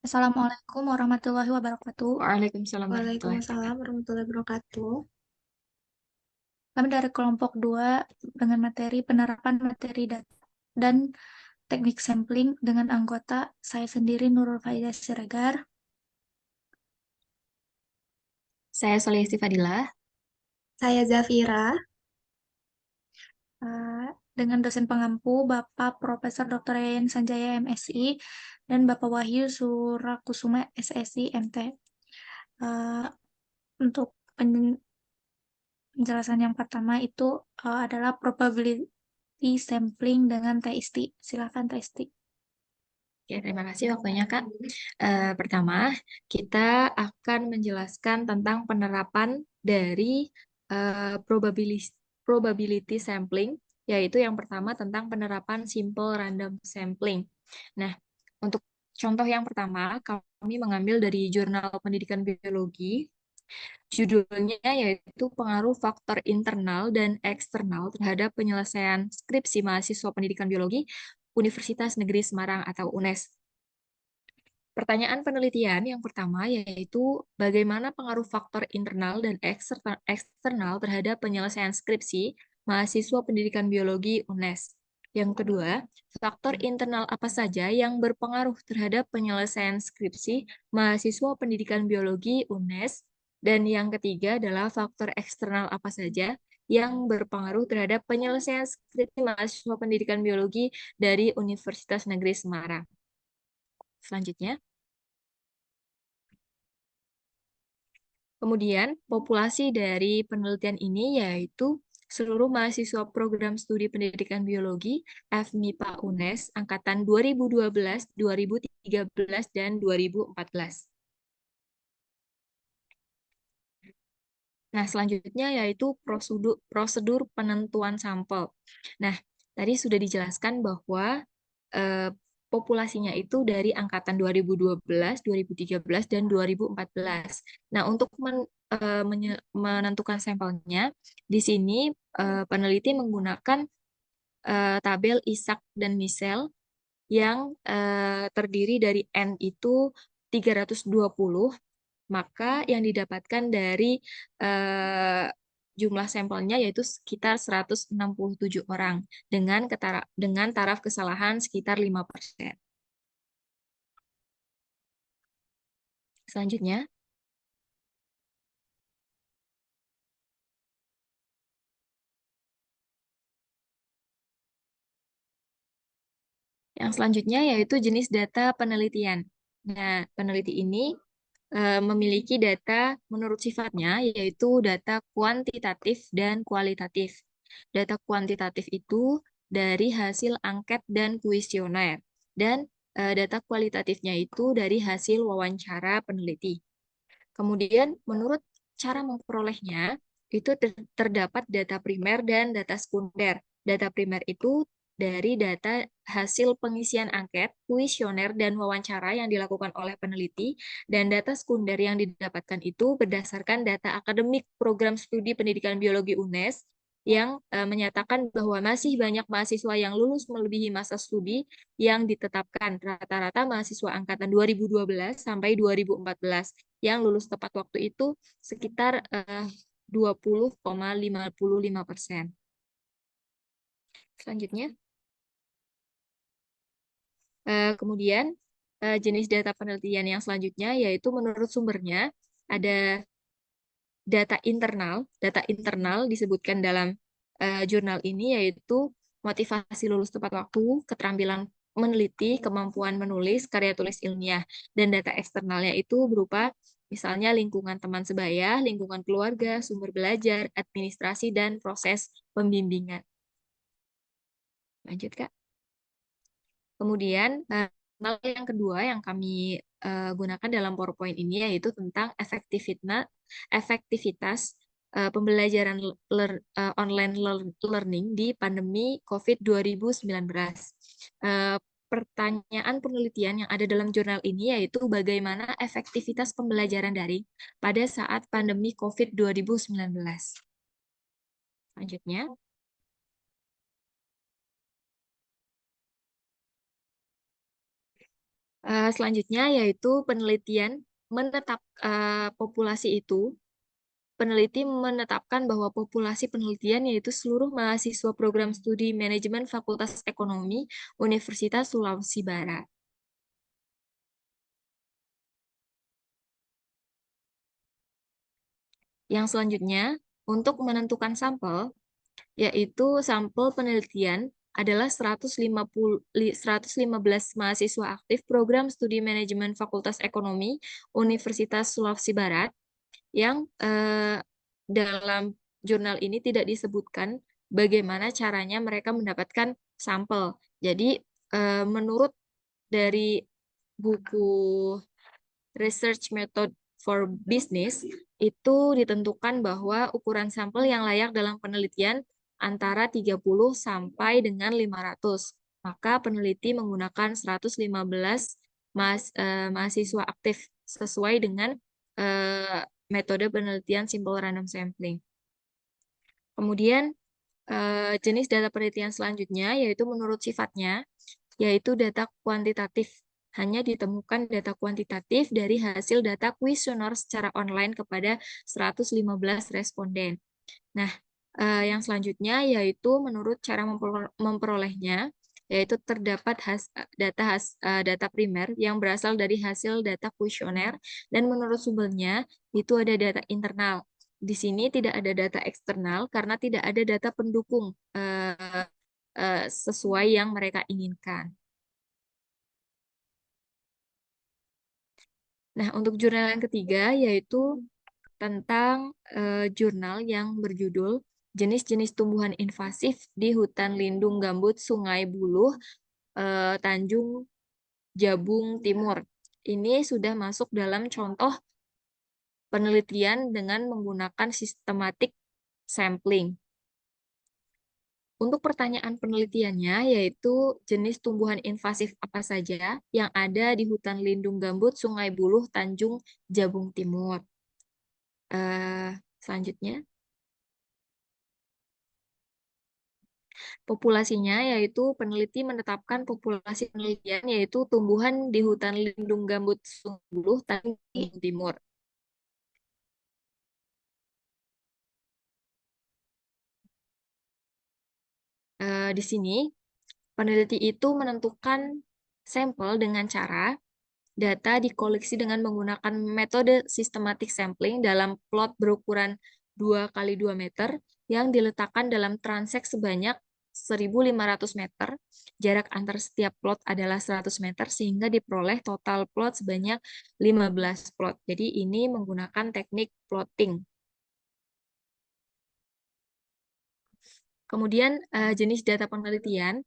Assalamualaikum warahmatullahi wabarakatuh. Waalaikumsalam warahmatullahi Waalaikumsalam wabarakatuh. warahmatullahi wabarakatuh. Kami dari kelompok 2 dengan materi penerapan materi data dan teknik sampling dengan anggota saya sendiri Nurul Faiza Siregar, Saya Solisti Fadilah. saya Zafira, eh, dengan dosen pengampu Bapak Profesor Dr. Yayan Sanjaya MSI dan Bapak Wahyu Surakusuma SSI MT. Eh, untuk penjelasan yang pertama itu adalah probability sampling dengan TIST. Silakan TIST. Ya, terima kasih waktunya, Kak. Pertama, kita akan menjelaskan tentang penerapan dari probability, probability sampling, yaitu yang pertama tentang penerapan simple random sampling. Nah, untuk contoh yang pertama, kami mengambil dari Jurnal Pendidikan Biologi. Judulnya yaitu pengaruh faktor internal dan eksternal terhadap penyelesaian skripsi mahasiswa pendidikan biologi Universitas Negeri Semarang atau UNES. Pertanyaan penelitian yang pertama yaitu bagaimana pengaruh faktor internal dan eksternal terhadap penyelesaian skripsi mahasiswa pendidikan biologi UNES. Yang kedua, faktor internal apa saja yang berpengaruh terhadap penyelesaian skripsi mahasiswa pendidikan biologi UNES. Dan yang ketiga adalah faktor eksternal apa saja yang berpengaruh terhadap penyelesaian skripsi mahasiswa pendidikan biologi dari Universitas Negeri Semarang. Selanjutnya, kemudian, populasi dari penelitian ini yaitu seluruh mahasiswa program studi pendidikan biologi FMIPA UNES angkatan 2012, 2013, dan 2014. Nah, selanjutnya yaitu prosedur penentuan sampel. Nah, tadi sudah dijelaskan bahwa eh, populasinya itu dari angkatan 2012, 2013, dan 2014. Nah, untuk menentukan sampelnya, di sini peneliti menggunakan tabel Isaac dan Michel yang terdiri dari N itu 320, maka yang didapatkan dari eh, jumlah sampelnya yaitu sekitar 167 orang dengan taraf kesalahan sekitar 5%. Selanjutnya, yang selanjutnya yaitu jenis data penelitian. Nah, peneliti ini memiliki data menurut sifatnya yaitu data kuantitatif dan kualitatif. Data kuantitatif itu dari hasil angket dan kuesioner dan data kualitatifnya itu dari hasil wawancara peneliti. Kemudian menurut cara memperolehnya itu terdapat data primer dan data sekunder. Data primer itu dari data hasil pengisian angket, kuesioner, dan wawancara yang dilakukan oleh peneliti, dan data sekunder yang didapatkan itu berdasarkan data akademik program studi pendidikan biologi UNES yang menyatakan bahwa masih banyak mahasiswa yang lulus melebihi masa studi yang ditetapkan rata-rata mahasiswa angkatan 2012 sampai 2014 yang lulus tepat waktu itu sekitar 20,55%. Selanjutnya, kemudian jenis data penelitian yang selanjutnya yaitu menurut sumbernya ada data internal. Data internal disebutkan dalam jurnal ini yaitu motivasi lulus tepat waktu, keterampilan meneliti, kemampuan menulis, karya tulis ilmiah, dan data eksternalnya itu berupa misalnya lingkungan teman sebaya, lingkungan keluarga, sumber belajar, administrasi, dan proses pembimbingan. Lanjut, Kak. Kemudian, hal yang kedua yang kami gunakan dalam PowerPoint ini yaitu tentang efektivitas pembelajaran online learning di pandemi COVID 2019. Eh, Pertanyaan penelitian yang ada dalam jurnal ini yaitu bagaimana efektivitas pembelajaran daring pada saat pandemi COVID 2019. Selanjutnya, Selanjutnya yaitu penelitian populasi itu. Peneliti menetapkan bahwa populasi penelitian yaitu seluruh mahasiswa program studi manajemen Fakultas Ekonomi Universitas Sulawesi Barat. Yang selanjutnya, untuk menentukan sampel, yaitu sampel penelitian adalah 115 mahasiswa aktif program studi manajemen Fakultas Ekonomi Universitas Sulawesi Barat yang dalam jurnal ini tidak disebutkan bagaimana caranya mereka mendapatkan sampel. Jadi, menurut dari buku Research Method for Business, itu ditentukan bahwa ukuran sampel yang layak dalam penelitian antara 30 sampai dengan 500. Maka peneliti menggunakan 115 mahasiswa aktif sesuai dengan metode penelitian simple random sampling. Kemudian jenis data penelitian selanjutnya yaitu menurut sifatnya, yaitu data kuantitatif. Hanya ditemukan data kuantitatif dari hasil data kuesioner secara online kepada 115 responden. Nah, yang selanjutnya yaitu menurut cara memperolehnya, yaitu terdapat data primer yang berasal dari hasil data kuesioner, dan menurut sumbernya itu ada data internal. Di sini tidak ada data eksternal karena tidak ada data pendukung sesuai yang mereka inginkan. Nah, untuk jurnal yang ketiga yaitu tentang jurnal yang berjudul Jenis-jenis tumbuhan invasif di hutan lindung gambut Sungai Buluh, Tanjung Jabung Timur. Ini sudah masuk dalam contoh penelitian dengan menggunakan systematic sampling. Untuk pertanyaan penelitiannya, yaitu jenis tumbuhan invasif apa saja yang ada di hutan lindung gambut Sungai Buluh, Tanjung Jabung Timur. Selanjutnya, populasinya yaitu peneliti menetapkan populasi penelitian yaitu tumbuhan di hutan lindung gambut Sungai Buluh, Tanjung Jabung Timur. Di sini, peneliti itu menentukan sampel dengan cara data dikoleksi dengan menggunakan metode systematic sampling dalam plot berukuran 2 kali 2 meter yang diletakkan dalam transek sebanyak 1.500 meter. Jarak antar setiap plot adalah 100 meter sehingga diperoleh total plot sebanyak 15 plot. Jadi ini menggunakan teknik plotting. Kemudian jenis data penelitian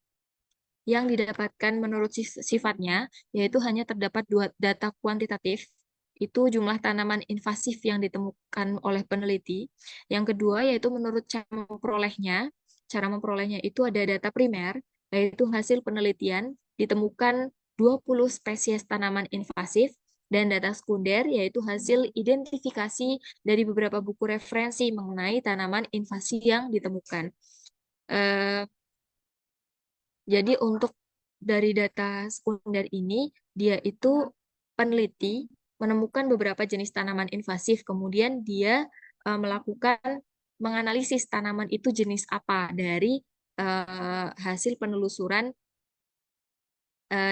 yang didapatkan menurut sifatnya, yaitu hanya terdapat dua data kuantitatif, itu jumlah tanaman invasif yang ditemukan oleh peneliti. Yang kedua, yaitu menurut cara memperolehnya itu ada data primer, yaitu hasil penelitian ditemukan 20 spesies tanaman invasif, dan data sekunder, yaitu hasil identifikasi dari beberapa buku referensi mengenai tanaman invasi yang ditemukan. Jadi untuk dari data sekunder ini, dia itu peneliti menemukan beberapa jenis tanaman invasif, kemudian dia melakukan menganalisis tanaman itu jenis apa dari hasil penelusuran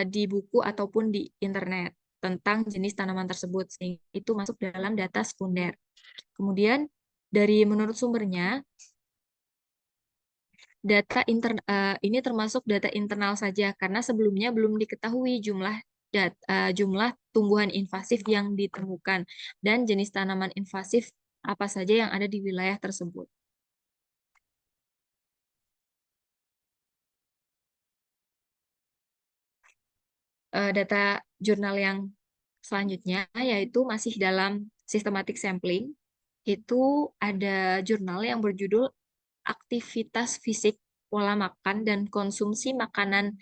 di buku ataupun di internet tentang jenis tanaman tersebut, sehingga itu masuk dalam data sekunder. Kemudian dari menurut sumbernya, ini termasuk data internal saja karena sebelumnya belum diketahui jumlah tumbuhan invasif yang ditemukan dan jenis tanaman invasif apa saja yang ada di wilayah tersebut. Data jurnal yang selanjutnya yaitu masih dalam systematic sampling. Itu ada jurnal yang berjudul Aktivitas Fisik, Pola Makan, dan Konsumsi Makanan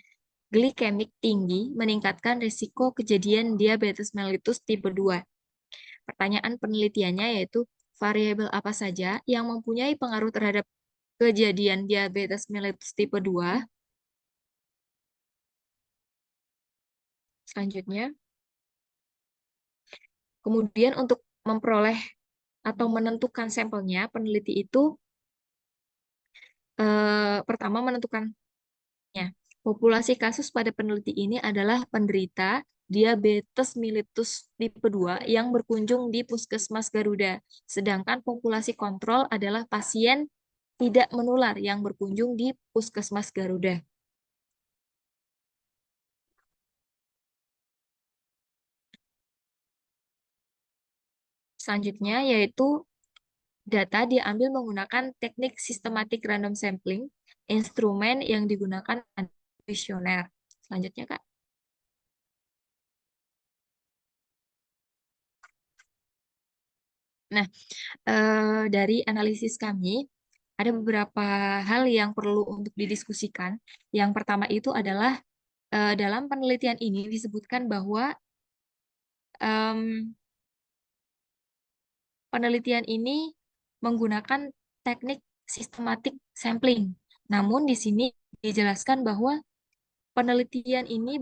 Glikemik Tinggi Meningkatkan Risiko Kejadian Diabetes mellitus tipe 2. Pertanyaan penelitiannya yaitu variabel apa saja yang mempunyai pengaruh terhadap kejadian diabetes mellitus tipe 2. Selanjutnya, Kemudian untuk memperoleh atau menentukan sampelnya, peneliti itu pertama menentukannya. Populasi kasus pada peneliti ini adalah penderita diabetes mellitus tipe 2 yang berkunjung di Puskesmas Garuda. Sedangkan populasi kontrol adalah pasien tidak menular yang berkunjung di Puskesmas Garuda. Selanjutnya yaitu data diambil menggunakan teknik systematic random sampling, instrumen yang digunakan kuesioner. Selanjutnya, Kak. Nah, dari analisis kami, ada beberapa hal yang perlu untuk didiskusikan. Yang pertama itu adalah dalam penelitian ini disebutkan bahwa em, penelitian ini menggunakan teknik systematic sampling. Namun di sini dijelaskan bahwa penelitian ini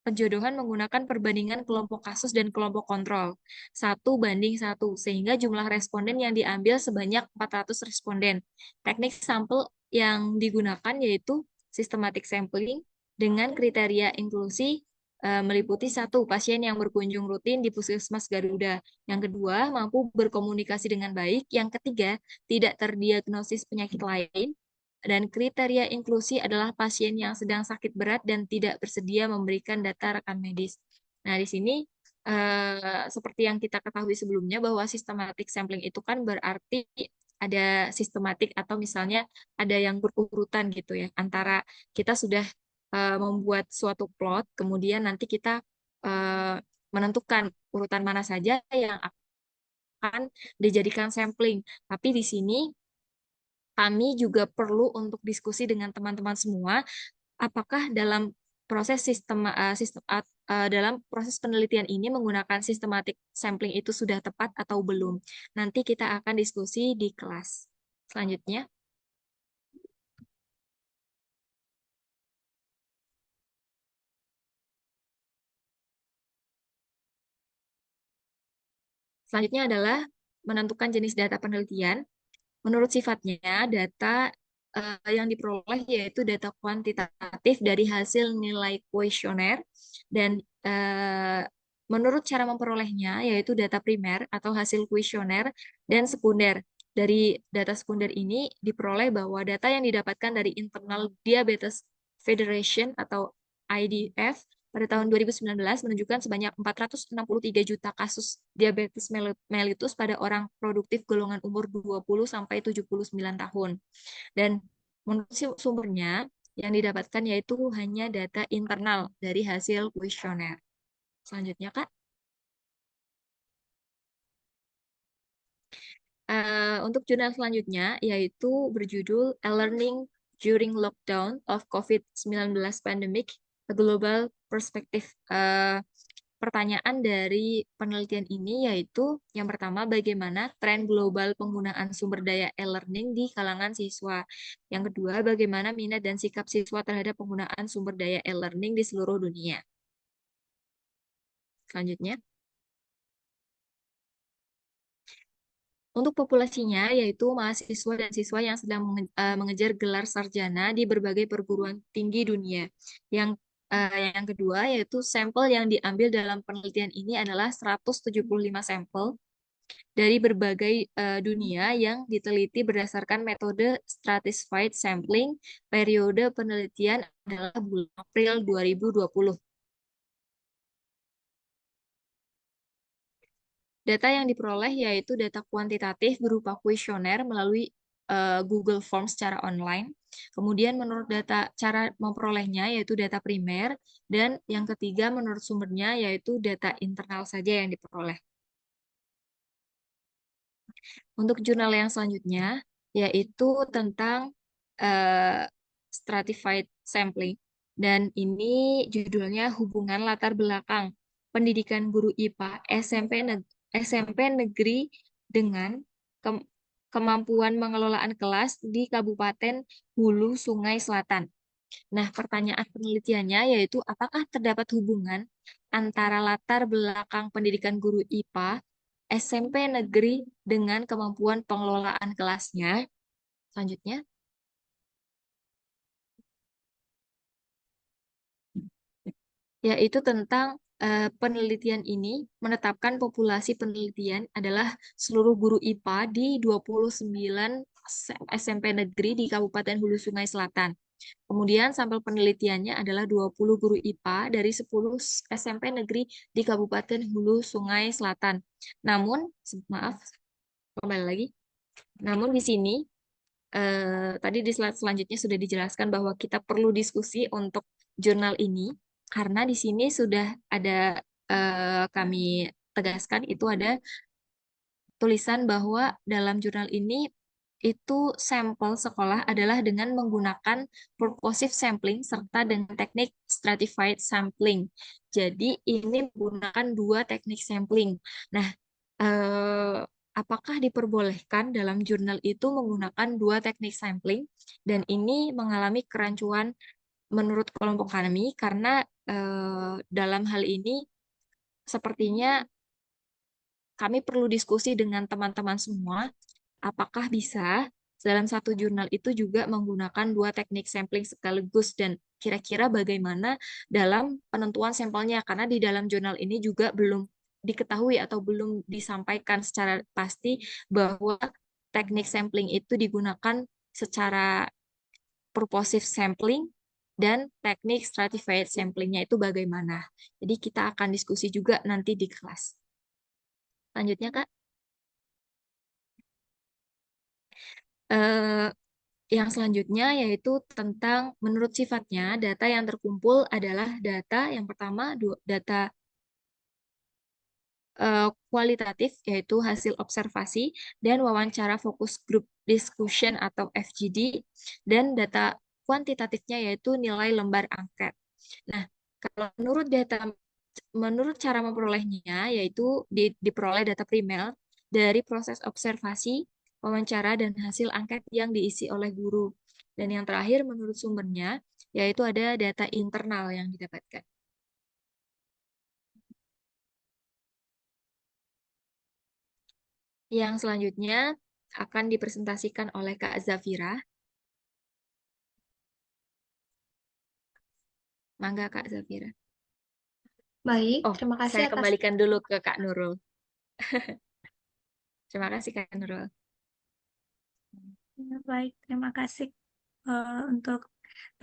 penjodohan menggunakan perbandingan kelompok kasus dan kelompok kontrol 1:1, sehingga jumlah responden yang diambil sebanyak 400 responden. Teknik sampel yang digunakan yaitu systematic sampling dengan kriteria inklusi meliputi 1, pasien yang berkunjung rutin di Puskesmas Garuda. Yang kedua, mampu berkomunikasi dengan baik. Yang ketiga, tidak terdiagnosis penyakit lain. Dan kriteria inklusi adalah pasien yang sedang sakit berat dan tidak bersedia memberikan data rekan medis. Nah, di sini seperti yang kita ketahui sebelumnya bahwa systematic sampling itu kan berarti ada sistematik atau misalnya ada yang berurutan gitu ya antara kita sudah membuat suatu plot, kemudian nanti kita eh, menentukan urutan mana saja yang akan dijadikan sampling. Tapi di sini kami juga perlu untuk diskusi dengan teman-teman semua, apakah dalam proses dalam proses penelitian ini menggunakan sistematik sampling itu sudah tepat atau belum. Nanti kita akan diskusi di kelas. Selanjutnya. Selanjutnya adalah menentukan jenis data penelitian. Menurut sifatnya, data yang diperoleh yaitu data kuantitatif dari hasil nilai kuesioner dan menurut cara memperolehnya yaitu data primer atau hasil kuesioner dan sekunder. Dari data sekunder ini diperoleh bahwa data yang didapatkan dari Internal Diabetes Federation atau IDF pada tahun 2019 menunjukkan sebanyak 463 juta kasus diabetes mellitus pada orang produktif golongan umur 20 sampai 79 tahun. Dan menurut sumbernya yang didapatkan yaitu hanya data internal dari hasil kuesioner. Selanjutnya, Kak. Untuk jurnal selanjutnya yaitu berjudul E-Learning During Lockdown of COVID-19 Pandemic, A Global Perspective. Pertanyaan dari penelitian ini yaitu yang pertama, bagaimana tren global penggunaan sumber daya e-learning di kalangan siswa. Yang kedua, bagaimana minat dan sikap siswa terhadap penggunaan sumber daya e-learning di seluruh dunia. Selanjutnya. Untuk populasinya, yaitu mahasiswa dan siswa yang sedang mengejar gelar sarjana di berbagai perguruan tinggi dunia. Yang kedua, yaitu sampel yang diambil dalam penelitian ini adalah 175 sampel dari berbagai dunia yang diteliti berdasarkan metode stratified sampling. Periode penelitian adalah bulan April 2020. Data yang diperoleh yaitu data kuantitatif berupa kuesioner melalui Google Forms secara online. Kemudian menurut data cara memperolehnya yaitu data primer, dan yang ketiga menurut sumbernya yaitu data internal saja yang diperoleh. Untuk jurnal yang selanjutnya yaitu tentang stratified sampling, dan ini judulnya hubungan latar belakang pendidikan guru IPA SMP negeri dengan kemampuan pengelolaan kelas di Kabupaten Hulu Sungai Selatan. Nah, pertanyaan penelitiannya yaitu apakah terdapat hubungan antara latar belakang pendidikan guru IPA SMP negeri dengan kemampuan pengelolaan kelasnya. Selanjutnya, yaitu tentang penelitian ini menetapkan populasi penelitian adalah seluruh guru IPA di 29 SMP negeri di Kabupaten Hulu Sungai Selatan. Kemudian sampel penelitiannya adalah 20 guru IPA dari 10 SMP negeri di Kabupaten Hulu Sungai Selatan. Namun, maaf, kembali lagi. Namun di sini tadi di slide selanjutnya sudah dijelaskan bahwa kita perlu diskusi untuk jurnal ini karena di sini sudah ada kami tegaskan itu ada tulisan bahwa dalam jurnal ini itu sampel sekolah adalah dengan menggunakan purposive sampling serta dengan teknik stratified sampling. Jadi ini menggunakan dua teknik sampling. Nah, eh, apakah diperbolehkan dalam jurnal itu menggunakan dua teknik sampling? Dan ini mengalami kerancuan menurut kelompok kami karena dalam hal ini sepertinya kami perlu diskusi dengan teman-teman semua, apakah bisa dalam satu jurnal itu juga menggunakan dua teknik sampling sekaligus dan kira-kira bagaimana dalam penentuan sampelnya, karena di dalam jurnal ini juga belum diketahui atau belum disampaikan secara pasti bahwa teknik sampling itu digunakan secara purposive sampling dan teknik stratified samplingnya itu bagaimana. Jadi kita akan diskusi juga nanti di kelas. Lanjutnya, Kak. Eh, yang selanjutnya yaitu tentang menurut sifatnya data yang terkumpul adalah data yang pertama data kualitatif yaitu hasil observasi dan wawancara fokus group discussion atau FGD dan data kuantitatifnya yaitu nilai lembar angket. Nah, kalau menurut cara memperolehnya yaitu diperoleh data primer dari proses observasi, wawancara, dan hasil angket yang diisi oleh guru. Dan yang terakhir menurut sumbernya yaitu ada data internal yang didapatkan. Yang selanjutnya akan dipresentasikan oleh Kak Zafira. Mangga Kak Zafira. Baik, Oh, terima kasih saya atas kembalikan dulu ke Kak Nurul. Terima kasih Kak Nurul. Baik, terima kasih untuk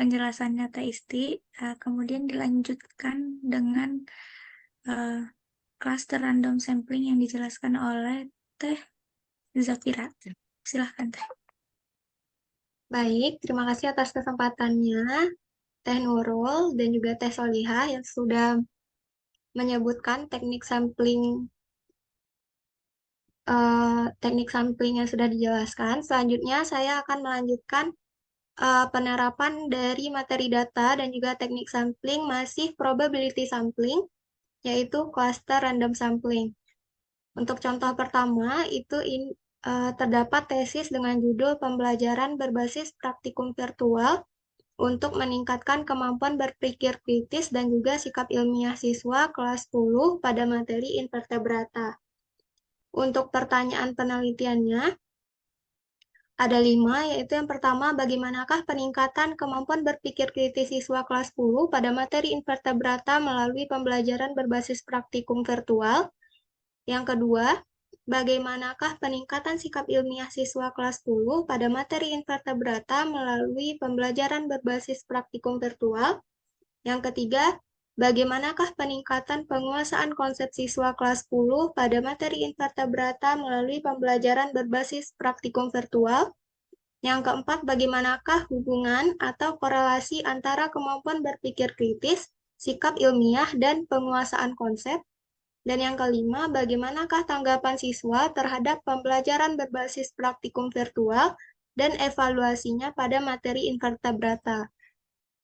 penjelasannya Teh Isti. Kemudian dilanjutkan dengan eh, cluster random sampling yang dijelaskan oleh Teh Zafira. Silahkan Teh. baik, terima kasih atas kesempatannya Teh Nurul dan juga Teh Solihah yang sudah menyebutkan teknik sampling yang sudah dijelaskan. Selanjutnya saya akan melanjutkan penerapan dari materi data dan juga teknik sampling masih probability sampling, yaitu cluster random sampling. Untuk contoh pertama, itu terdapat tesis dengan judul Pembelajaran Berbasis Praktikum Virtual untuk meningkatkan kemampuan berpikir kritis dan juga sikap ilmiah siswa kelas 10 pada materi invertebrata. Untuk pertanyaan penelitiannya, ada 5, yaitu yang pertama, bagaimanakah peningkatan kemampuan berpikir kritis siswa kelas 10 pada materi invertebrata melalui pembelajaran berbasis praktikum virtual? Yang kedua, bagaimanakah peningkatan sikap ilmiah siswa kelas 10 pada materi invertebrata melalui pembelajaran berbasis praktikum virtual? Yang ketiga, bagaimanakah peningkatan penguasaan konsep siswa kelas 10 pada materi invertebrata melalui pembelajaran berbasis praktikum virtual? Yang keempat, bagaimanakah hubungan atau korelasi antara kemampuan berpikir kritis, sikap ilmiah, dan penguasaan konsep? Dan yang kelima, bagaimanakah tanggapan siswa terhadap pembelajaran berbasis praktikum virtual dan evaluasinya pada materi invertebrata?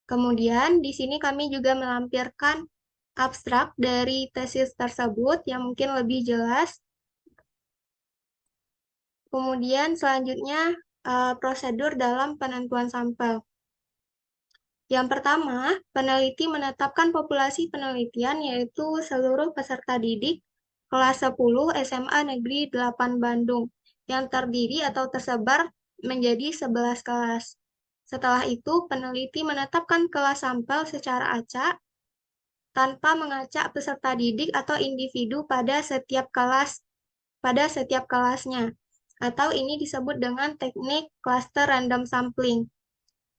Kemudian, di sini kami juga melampirkan abstrak dari tesis tersebut yang mungkin lebih jelas. Kemudian, selanjutnya prosedur dalam penentuan sampel. Yang pertama, peneliti menetapkan populasi penelitian yaitu seluruh peserta didik kelas 10 SMA Negeri 8 Bandung yang terdiri atau tersebar menjadi 11 kelas. Setelah itu, peneliti menetapkan kelas sampel secara acak tanpa mengacak peserta didik atau individu pada setiap kelasnya. Atau ini disebut dengan teknik cluster random sampling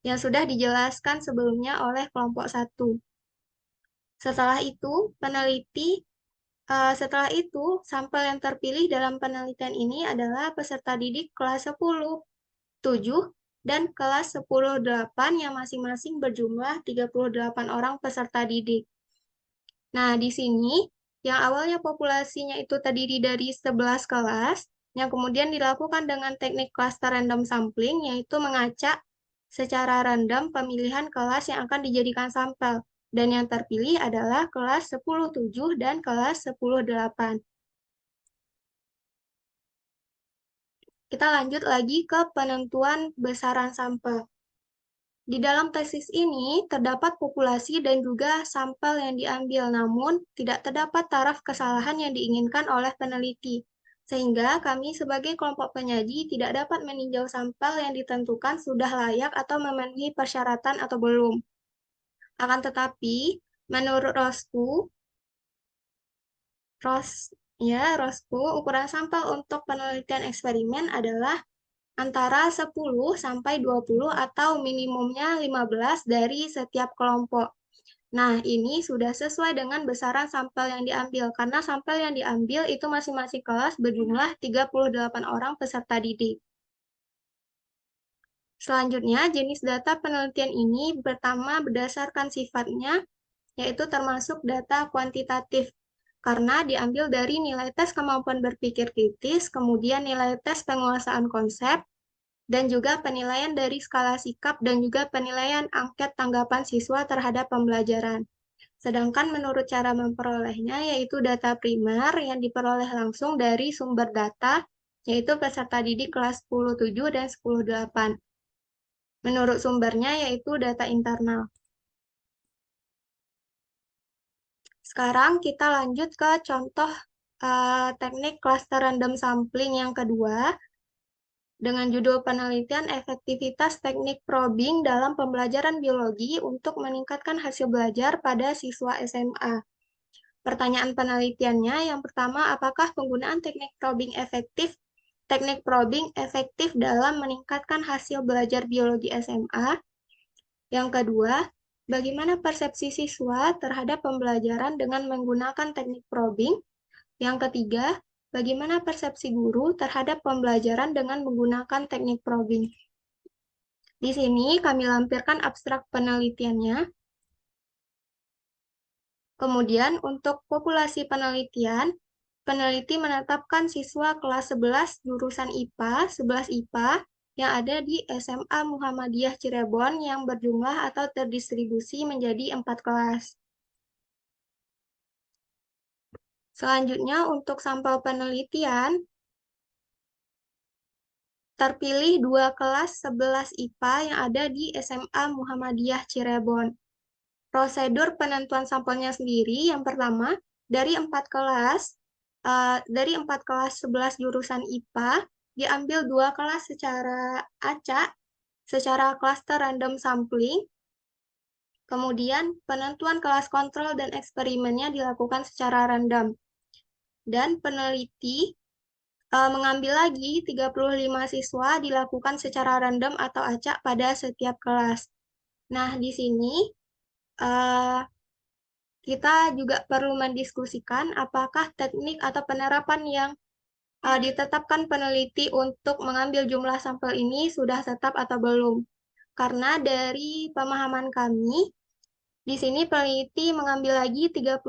yang sudah dijelaskan sebelumnya oleh kelompok 1. Setelah itu, sampel yang terpilih dalam penelitian ini adalah peserta didik kelas 10, 7, dan kelas 10, 8 yang masing-masing berjumlah 38 orang peserta didik. Nah, di sini yang awalnya populasinya itu terdiri dari 11 kelas, yang kemudian dilakukan dengan teknik cluster random sampling, yaitu mengacak secara random pemilihan kelas yang akan dijadikan sampel. Dan yang terpilih adalah kelas 10-7 dan kelas 10-8. Kita lanjut lagi ke penentuan besaran sampel. Di dalam tesis ini terdapat populasi dan juga sampel yang diambil, namun tidak terdapat taraf kesalahan yang diinginkan oleh peneliti. Sehingga kami sebagai kelompok penyaji tidak dapat meninjau sampel yang ditentukan sudah layak atau memenuhi persyaratan atau belum. Akan tetapi, menurut ROSCU, ukuran sampel untuk penelitian eksperimen adalah antara 10 sampai 20 atau minimumnya 15 dari setiap kelompok. Nah, ini sudah sesuai dengan besaran sampel yang diambil, karena sampel yang diambil itu masing-masing kelas berjumlah 38 orang peserta didik. Selanjutnya, jenis data penelitian ini pertama berdasarkan sifatnya, yaitu termasuk data kuantitatif, karena diambil dari nilai tes kemampuan berpikir kritis, kemudian nilai tes penguasaan konsep, dan juga penilaian dari skala sikap dan juga penilaian angket tanggapan siswa terhadap pembelajaran. Sedangkan menurut cara memperolehnya, yaitu data primer yang diperoleh langsung dari sumber data, yaitu peserta didik kelas 10-7 dan 10-8. Menurut sumbernya, yaitu data internal. Sekarang kita lanjut ke contoh teknik cluster random sampling yang kedua, dengan judul penelitian efektivitas teknik probing dalam pembelajaran biologi untuk meningkatkan hasil belajar pada siswa SMA. Pertanyaan penelitiannya yang pertama, apakah penggunaan teknik probing efektif dalam meningkatkan hasil belajar biologi SMA? Yang kedua, bagaimana persepsi siswa terhadap pembelajaran dengan menggunakan teknik probing? Yang ketiga, bagaimana persepsi guru terhadap pembelajaran dengan menggunakan teknik probing? Di sini kami lampirkan abstrak penelitiannya. Kemudian untuk populasi penelitian, peneliti menetapkan siswa kelas 11 jurusan IPA, 11 IPA, yang ada di SMA Muhammadiyah Cirebon yang berjumlah atau terdistribusi menjadi 4 kelas. Selanjutnya untuk sampel penelitian, terpilih 2 kelas 11 IPA yang ada di SMA Muhammadiyah Cirebon. Prosedur penentuan sampelnya sendiri, yang pertama, dari 4 kelas 11 jurusan IPA, diambil 2 kelas secara acak, secara cluster random sampling, kemudian penentuan kelas kontrol dan eksperimennya dilakukan secara random. Dan peneliti mengambil lagi 35 siswa dilakukan secara random atau acak pada setiap kelas. Nah, di sini kita juga perlu mendiskusikan apakah teknik atau penerapan yang ditetapkan peneliti untuk mengambil jumlah sampel ini sudah tetap atau belum. Karena dari pemahaman kami, di sini peneliti mengambil lagi 35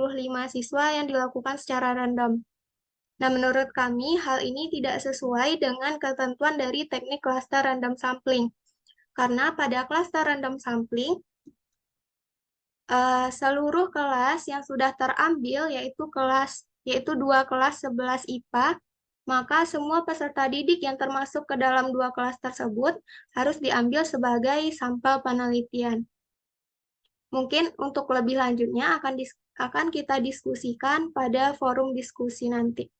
siswa yang dilakukan secara random. Nah, menurut kami, hal ini tidak sesuai dengan ketentuan dari teknik cluster random sampling. Karena pada cluster random sampling, seluruh kelas yang sudah terambil, yaitu 2 kelas 11 IPA, maka semua peserta didik yang termasuk ke dalam 2 kelas tersebut harus diambil sebagai sampel penelitian. Mungkin untuk lebih lanjutnya akan kita diskusikan pada forum diskusi nanti.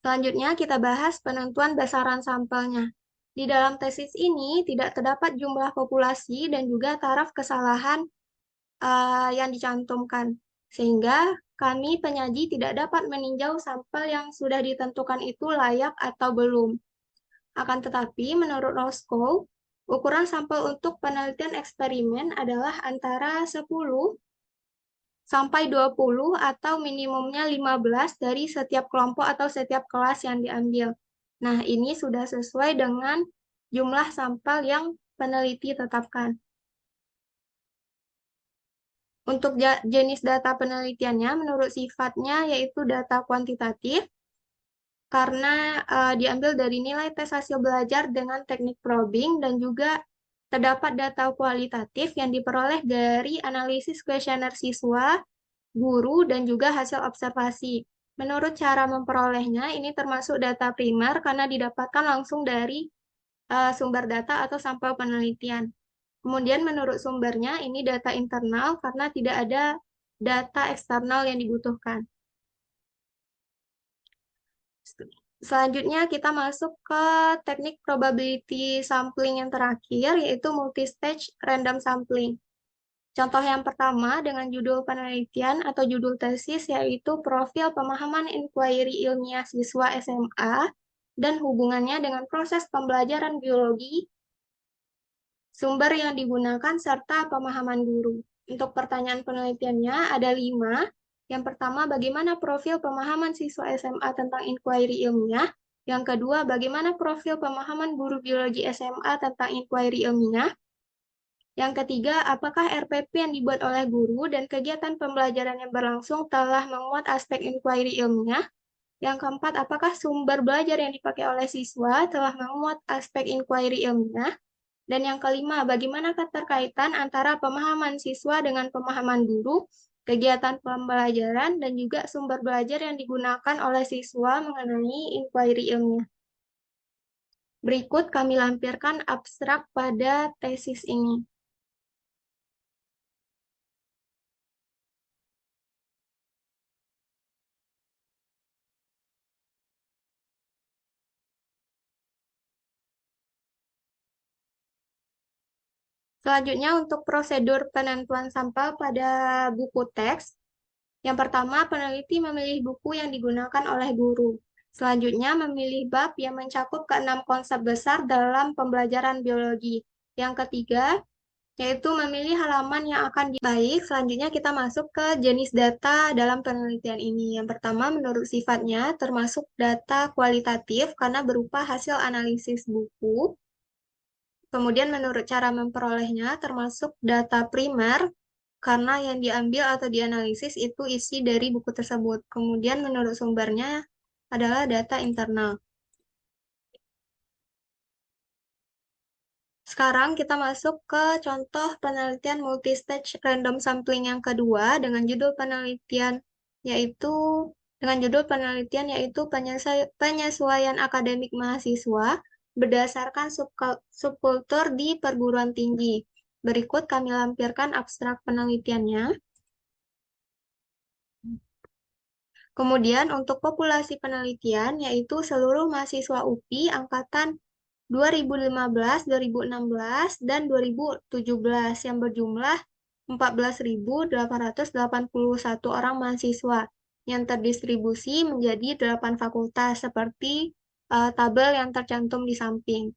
Selanjutnya kita bahas penentuan besaran sampelnya. Di dalam tesis ini tidak terdapat jumlah populasi dan juga taraf kesalahan yang dicantumkan, sehingga kami penyaji tidak dapat meninjau sampel yang sudah ditentukan itu layak atau belum. Akan tetapi, menurut Roscoe, ukuran sampel untuk penelitian eksperimen adalah antara 10 sampai 20 atau minimumnya 15 dari setiap kelompok atau setiap kelas yang diambil. Nah, ini sudah sesuai dengan jumlah sampel yang peneliti tetapkan. Untuk jenis data penelitiannya, menurut sifatnya yaitu data kuantitatif, karena diambil dari nilai tes hasil belajar dengan teknik probing dan juga terdapat data kualitatif yang diperoleh dari analisis kuesioner siswa, guru, dan juga hasil observasi. Menurut cara memperolehnya, ini termasuk data primer karena didapatkan langsung dari sumber data atau sampel penelitian. Kemudian menurut sumbernya, ini data internal karena tidak ada data eksternal yang dibutuhkan. Selanjutnya kita masuk ke teknik probability sampling yang terakhir, yaitu multistage random sampling. Contoh yang pertama dengan judul penelitian atau judul tesis yaitu profil pemahaman inquiry ilmiah siswa SMA dan hubungannya dengan proses pembelajaran biologi, sumber yang digunakan, serta pemahaman guru. Untuk pertanyaan penelitiannya ada 5. Yang pertama, bagaimana profil pemahaman siswa SMA tentang inquiry ilmiah? Yang kedua, bagaimana profil pemahaman guru biologi SMA tentang inquiry ilmiah? Yang ketiga, apakah RPP yang dibuat oleh guru dan kegiatan pembelajaran yang berlangsung telah memuat aspek inquiry ilmiah? Yang keempat, apakah sumber belajar yang dipakai oleh siswa telah memuat aspek inquiry ilmiah? Dan yang kelima, bagaimana keterkaitan antara pemahaman siswa dengan pemahaman guru, kegiatan pembelajaran, dan juga sumber belajar yang digunakan oleh siswa mengenai inquiry ilmiah. Berikut kami lampirkan abstrak pada tesis ini. Selanjutnya untuk prosedur penentuan sampel pada buku teks. Yang pertama, peneliti memilih buku yang digunakan oleh guru. Selanjutnya, memilih bab yang mencakup ke-6 konsep besar dalam pembelajaran biologi. Yang ketiga, yaitu memilih halaman yang akan baik. Selanjutnya kita masuk ke jenis data dalam penelitian ini. Yang pertama, menurut sifatnya termasuk data kualitatif karena berupa hasil analisis buku. Kemudian menurut cara memperolehnya termasuk data primer karena yang diambil atau dianalisis itu isi dari buku tersebut. Kemudian menurut sumbernya adalah data internal. Sekarang kita masuk ke contoh penelitian multistage random sampling yang kedua dengan judul penelitian yaitu penyesuaian akademik mahasiswa berdasarkan subkultur di perguruan tinggi. Berikut kami lampirkan abstrak penelitiannya. Kemudian untuk populasi penelitian yaitu seluruh mahasiswa UPI angkatan 2015, 2016, dan 2017 yang berjumlah 14.881 orang mahasiswa yang terdistribusi menjadi 8 fakultas seperti tabel yang tercantum di samping.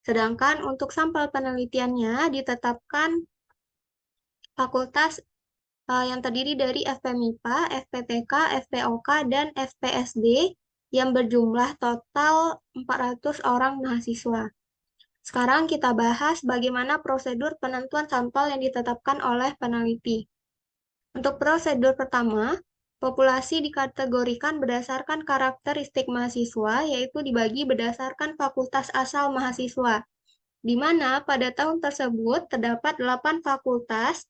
Sedangkan untuk sampel penelitiannya ditetapkan fakultas yang terdiri dari FPMIPA, FPTK, FPOK, dan FPSD yang berjumlah total 400 orang mahasiswa. Sekarang kita bahas bagaimana prosedur penentuan sampel yang ditetapkan oleh peneliti. Untuk prosedur pertama, populasi dikategorikan berdasarkan karakteristik mahasiswa, yaitu dibagi berdasarkan fakultas asal mahasiswa, di mana pada tahun tersebut terdapat 8 fakultas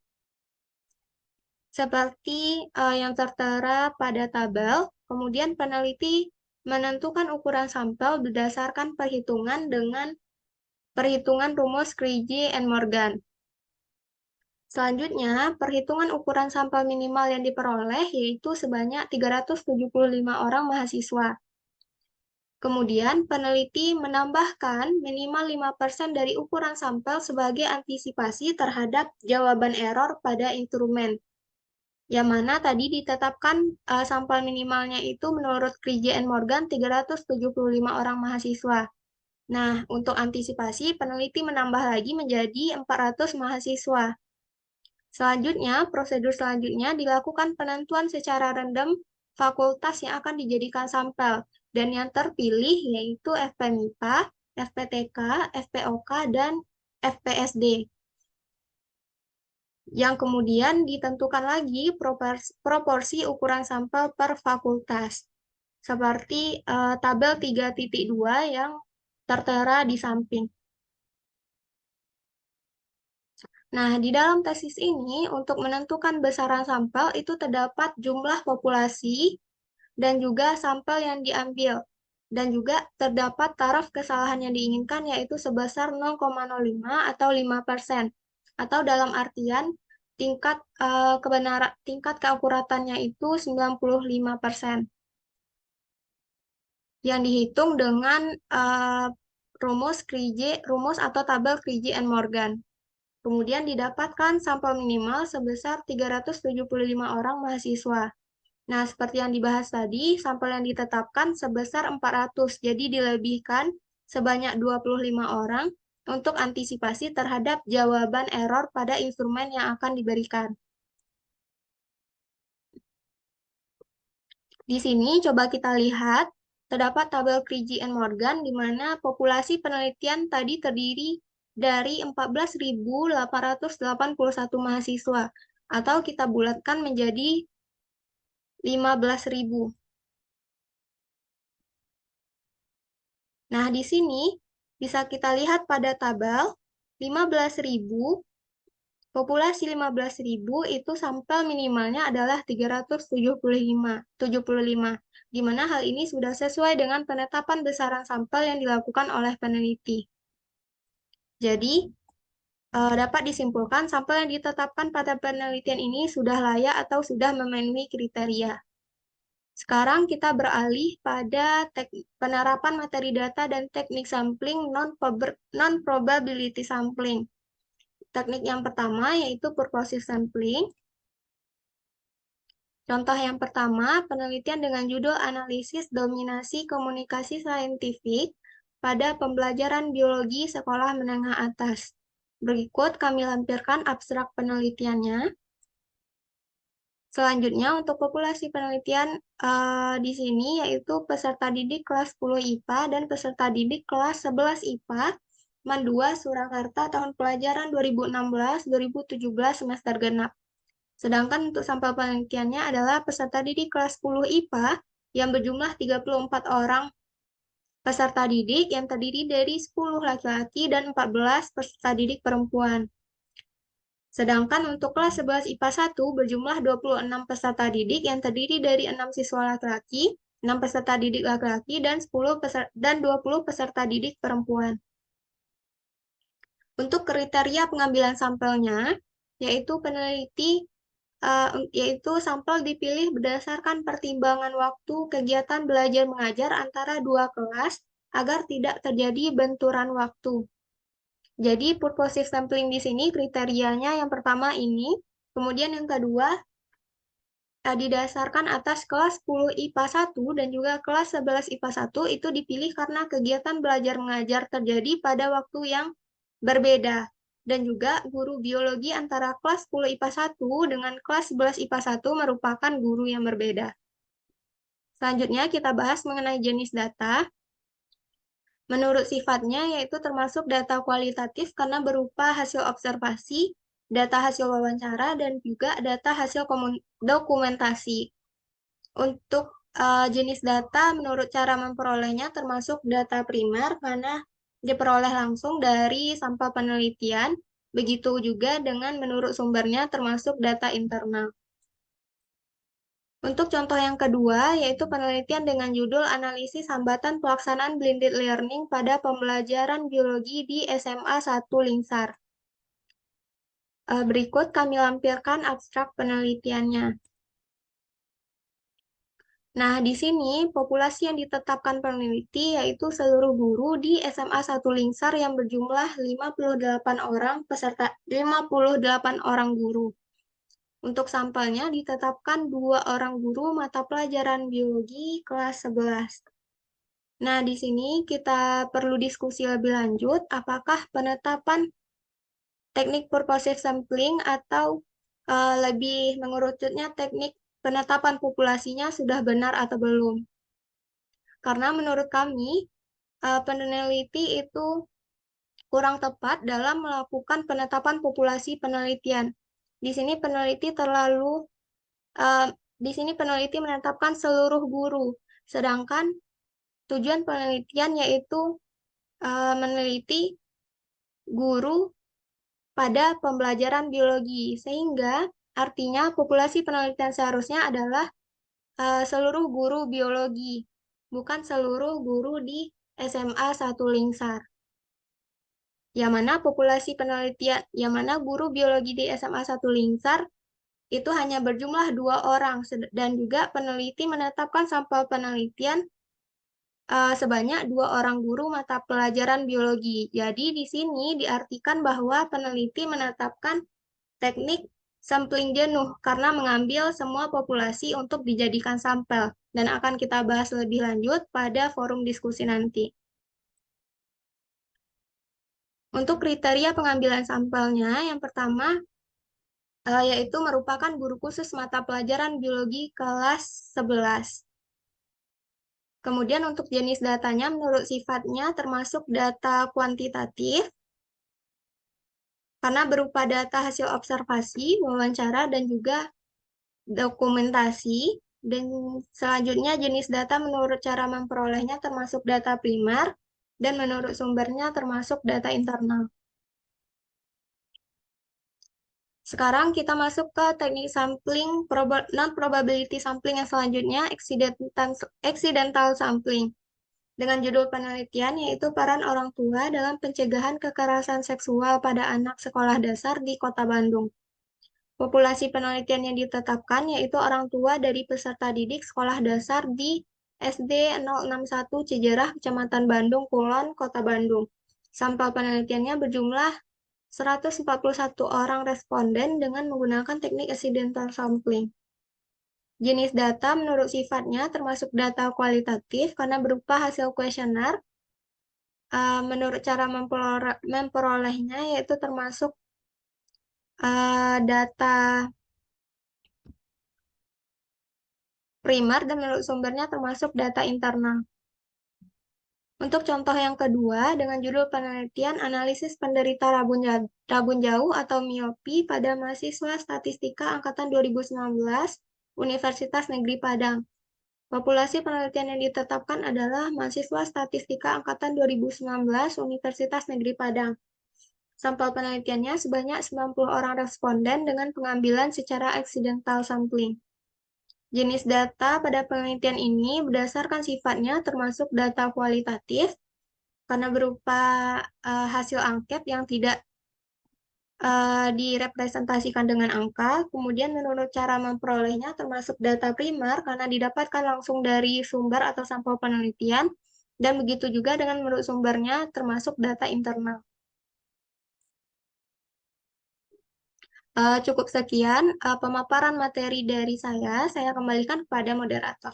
seperti yang tertera pada tabel. Kemudian peneliti menentukan ukuran sampel berdasarkan perhitungan dengan perhitungan rumus Krejci and Morgan. Selanjutnya, perhitungan ukuran sampel minimal yang diperoleh yaitu sebanyak 375 orang mahasiswa. Kemudian, peneliti menambahkan minimal 5% dari ukuran sampel sebagai antisipasi terhadap jawaban error pada instrumen. Yang mana tadi ditetapkan sampel minimalnya itu menurut Krejci and Morgan 375 orang mahasiswa. Nah, untuk antisipasi, peneliti menambah lagi menjadi 400 mahasiswa. Selanjutnya, prosedur selanjutnya dilakukan penentuan secara random fakultas yang akan dijadikan sampel, dan yang terpilih yaitu FPMIPA, FPTK, FPOK, dan FPSD. Yang kemudian ditentukan lagi proporsi ukuran sampel per fakultas, seperti tabel 3.2 yang tertera di samping. Nah, di dalam tesis ini, untuk menentukan besaran sampel itu terdapat jumlah populasi dan juga sampel yang diambil. Dan juga terdapat taraf kesalahan yang diinginkan yaitu sebesar 0,05 atau 5%. Atau dalam artian tingkat tingkat keakuratannya itu 95%. Yang dihitung dengan rumus atau tabel Krejci and Morgan. Kemudian didapatkan sampel minimal sebesar 375 orang mahasiswa. Nah, seperti yang dibahas tadi, sampel yang ditetapkan sebesar 400, jadi dilebihkan sebanyak 25 orang untuk antisipasi terhadap jawaban error pada instrumen yang akan diberikan. Di sini coba kita lihat, terdapat tabel Krejci and Morgan di mana populasi penelitian tadi terdiri dari 14.881 mahasiswa, atau kita bulatkan menjadi 15.000. Nah, di sini bisa kita lihat pada tabel 15.000, populasi 15.000 itu sampel minimalnya adalah 375, di mana hal ini sudah sesuai dengan penetapan besaran sampel yang dilakukan oleh peneliti. Jadi, dapat disimpulkan sampel yang ditetapkan pada penelitian ini sudah layak atau sudah memenuhi kriteria. Sekarang kita beralih pada penerapan materi data dan teknik sampling non-probability sampling. Teknik yang pertama yaitu purposive sampling. Contoh yang pertama, penelitian dengan judul Analisis Dominasi Komunikasi Saintifik pada Pembelajaran Biologi Sekolah Menengah Atas. Berikut kami lampirkan abstrak penelitiannya. Selanjutnya, untuk populasi penelitian di sini yaitu peserta didik kelas 10 IPA dan peserta didik kelas 11 IPA, MAN 2 Surakarta tahun pelajaran 2016-2017 semester genap. Sedangkan untuk sampel penelitiannya adalah peserta didik kelas 10 IPA yang berjumlah 34 orang peserta didik yang terdiri dari 10 laki-laki dan 14 peserta didik perempuan. Sedangkan untuk kelas 11 IPA 1 berjumlah 26 peserta didik yang terdiri dari 6 siswa laki-laki, 6 peserta didik laki-laki, dan 20 peserta didik perempuan. Untuk kriteria pengambilan sampelnya, yaitu sampel dipilih berdasarkan pertimbangan waktu kegiatan belajar mengajar antara dua kelas agar tidak terjadi benturan waktu. Jadi purposive sampling di sini kriterianya yang pertama ini, kemudian yang kedua didasarkan atas kelas 10 IPA 1 dan juga kelas 11 IPA 1 itu dipilih karena kegiatan belajar mengajar terjadi pada waktu yang berbeda. Dan juga guru biologi antara kelas 10 IPA 1 dengan kelas 11 IPA 1 merupakan guru yang berbeda. Selanjutnya kita bahas mengenai jenis data. Menurut sifatnya, yaitu termasuk data kualitatif karena berupa hasil observasi, data hasil wawancara, dan juga data hasil dokumentasi. Untuk jenis data, menurut cara memperolehnya termasuk data primer karena diperoleh langsung dari sampel penelitian, begitu juga dengan menurut sumbernya termasuk data internal. Untuk contoh yang kedua, yaitu penelitian dengan judul Analisis Hambatan Pelaksanaan Blended Learning pada Pembelajaran Biologi di SMA 1 Lingsar. Berikut kami lampirkan abstrak penelitiannya. Nah, di sini populasi yang ditetapkan peneliti yaitu seluruh guru di SMA 1 Lingsar yang berjumlah 58 orang peserta 58 orang guru. Untuk sampelnya ditetapkan 2 orang guru mata pelajaran biologi kelas 11. Nah, di sini kita perlu diskusi lebih lanjut apakah penetapan teknik purposive sampling atau lebih mengerucutnya teknik penetapan populasinya sudah benar atau belum. Karena menurut kami, peneliti itu kurang tepat dalam melakukan penetapan populasi penelitian. Di sini peneliti di sini peneliti menetapkan seluruh guru, sedangkan tujuan penelitian yaitu meneliti guru pada pembelajaran biologi, sehingga artinya populasi penelitian seharusnya adalah seluruh guru biologi, bukan seluruh guru di SMA 1 Lingsar. Yang mana guru biologi di SMA 1 Lingsar itu hanya berjumlah 2 orang, dan juga peneliti menetapkan sampel penelitian sebanyak 2 orang guru mata pelajaran biologi. Jadi di sini diartikan bahwa peneliti menetapkan teknik sampling jenuh karena mengambil semua populasi untuk dijadikan sampel, dan akan kita bahas lebih lanjut pada forum diskusi nanti. Untuk kriteria pengambilan sampelnya, yang pertama yaitu merupakan guru khusus mata pelajaran biologi kelas 11. Kemudian untuk jenis datanya menurut sifatnya termasuk data kuantitatif, karena berupa data hasil observasi, wawancara, dan juga dokumentasi. Dan selanjutnya jenis data menurut cara memperolehnya termasuk data primer, dan menurut sumbernya termasuk data internal. Sekarang kita masuk ke teknik sampling non-probability sampling yang selanjutnya, accidental sampling. Dengan judul penelitian yaitu peran orang tua dalam pencegahan kekerasan seksual pada anak sekolah dasar di Kota Bandung. Populasi penelitian yang ditetapkan yaitu orang tua dari peserta didik sekolah dasar di SD 061 Cijerah, Kecamatan Bandung Kulon, Kota Bandung. Sampel penelitiannya berjumlah 141 orang responden dengan menggunakan teknik accidental sampling. Jenis data menurut sifatnya termasuk data kualitatif karena berupa hasil kuesioner. Menurut cara memperolehnya yaitu termasuk data primer, dan menurut sumbernya termasuk data internal. Untuk contoh yang kedua, dengan judul penelitian analisis penderita rabun jauh atau miopi pada mahasiswa statistika angkatan 2019 Universitas Negeri Padang. Populasi penelitian yang ditetapkan adalah mahasiswa statistika angkatan 2019 Universitas Negeri Padang. Sampel penelitiannya sebanyak 90 orang responden dengan pengambilan secara accidental sampling. Jenis data pada penelitian ini berdasarkan sifatnya termasuk data kualitatif karena berupa hasil angket yang tidak direpresentasikan dengan angka. Kemudian menurut cara memperolehnya termasuk data primer karena didapatkan langsung dari sumber atau sampel penelitian, dan begitu juga dengan menurut sumbernya termasuk data internal. Cukup sekian pemaparan materi dari saya kembalikan kepada moderator.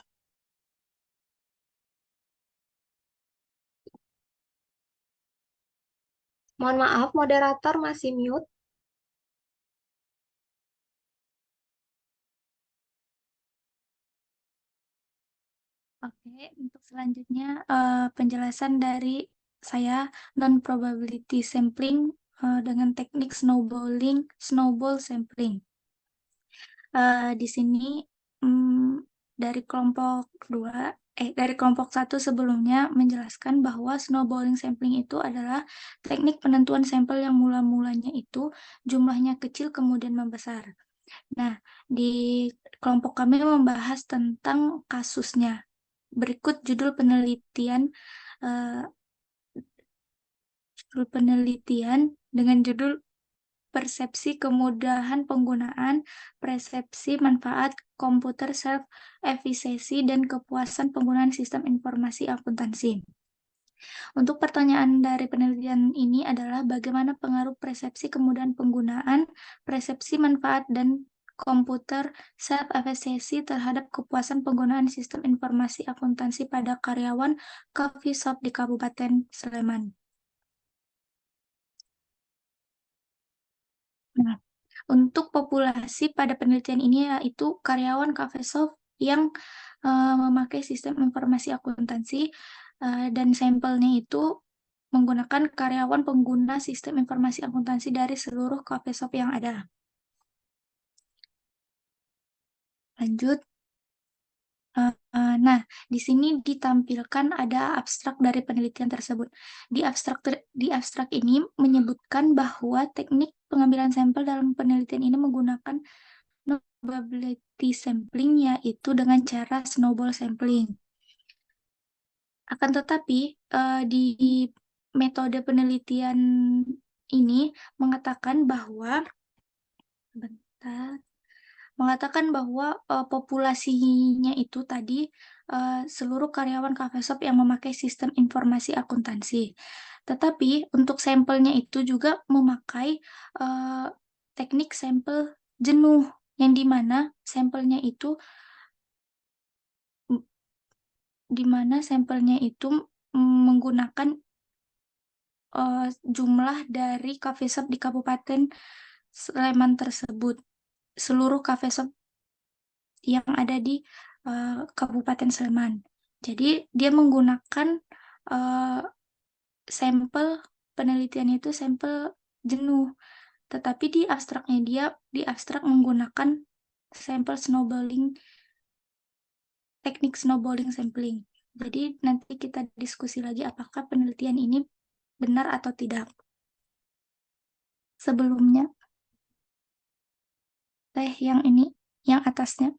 Mohon maaf, moderator masih mute. Oke, untuk selanjutnya penjelasan dari saya non-probability sampling dengan teknik snowball sampling. Di sini dari kelompok 1 sebelumnya menjelaskan bahwa snowballing sampling itu adalah teknik penentuan sampel yang mula-mulanya itu jumlahnya kecil kemudian membesar. Nah, di kelompok kami membahas tentang kasusnya. Berikut judul penelitian dengan judul persepsi kemudahan penggunaan, persepsi manfaat komputer self-efficacy, dan kepuasan penggunaan sistem informasi akuntansi. Untuk pertanyaan dari penelitian ini adalah bagaimana pengaruh persepsi kemudahan penggunaan, persepsi manfaat, dan komputer self-efficacy terhadap kepuasan penggunaan sistem informasi akuntansi pada karyawan coffee shop di Kabupaten Sleman. Nah, untuk populasi pada penelitian ini yaitu karyawan coffee shop yang memakai sistem informasi akuntansi dan sampelnya itu menggunakan karyawan pengguna sistem informasi akuntansi dari seluruh coffee shop yang ada. Lanjut. Nah, di sini ditampilkan ada abstrak dari penelitian tersebut. Di abstrak ini menyebutkan bahwa teknik pengambilan sampel dalam penelitian ini menggunakan probability sampling, yaitu dengan cara snowball sampling. Akan tetapi, di metode penelitian ini mengatakan bahwa populasinya itu tadi seluruh karyawan cafe shop yang memakai sistem informasi akuntansi. Tetapi untuk sampelnya itu juga memakai teknik sampel jenuh, yang dimana sampelnya itu menggunakan jumlah dari cafe shop di Kabupaten Sleman tersebut, seluruh cafe shop yang ada di Kabupaten Sleman. Jadi dia menggunakan sampel penelitiannya itu sampel jenuh, tetapi di abstrak menggunakan sampel snowballing, teknik snowballing sampling. Jadi nanti kita diskusi lagi apakah penelitian ini benar atau tidak. Sebelumnya, yang atasnya.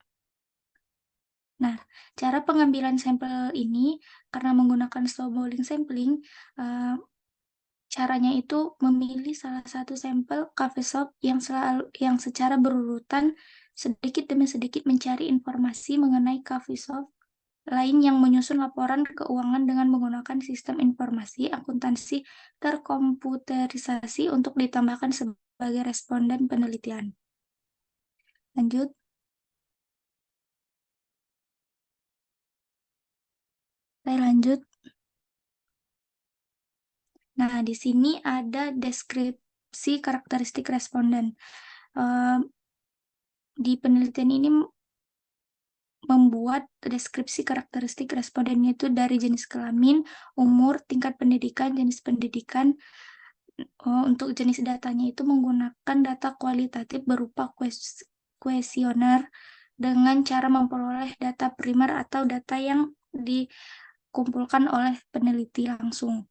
Nah, cara pengambilan sampel ini karena menggunakan snowballing sampling, caranya itu memilih salah satu sampel coffee shop yang secara berurutan sedikit demi sedikit mencari informasi mengenai coffee shop lain yang menyusun laporan keuangan dengan menggunakan sistem informasi akuntansi terkomputerisasi untuk ditambahkan sebagai responden penelitian. Lanjut. Saya lanjut. Nah, di sini ada deskripsi karakteristik responden. Di penelitian ini membuat deskripsi karakteristik respondennya itu dari jenis kelamin, umur, tingkat pendidikan, jenis pendidikan. Untuk jenis datanya itu menggunakan data kualitatif berupa kuesioner dengan cara memperoleh data primer atau data yang dikumpulkan oleh peneliti langsung.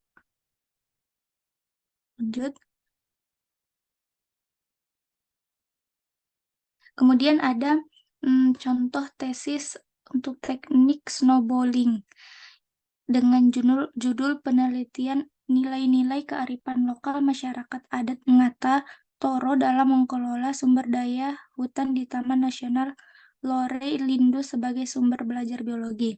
Lanjut. Kemudian ada contoh tesis untuk teknik snowballing dengan judul penelitian nilai-nilai kearifan lokal masyarakat adat Ngata Toro dalam mengelola sumber daya hutan di Taman Nasional Lore Lindu sebagai sumber belajar biologi.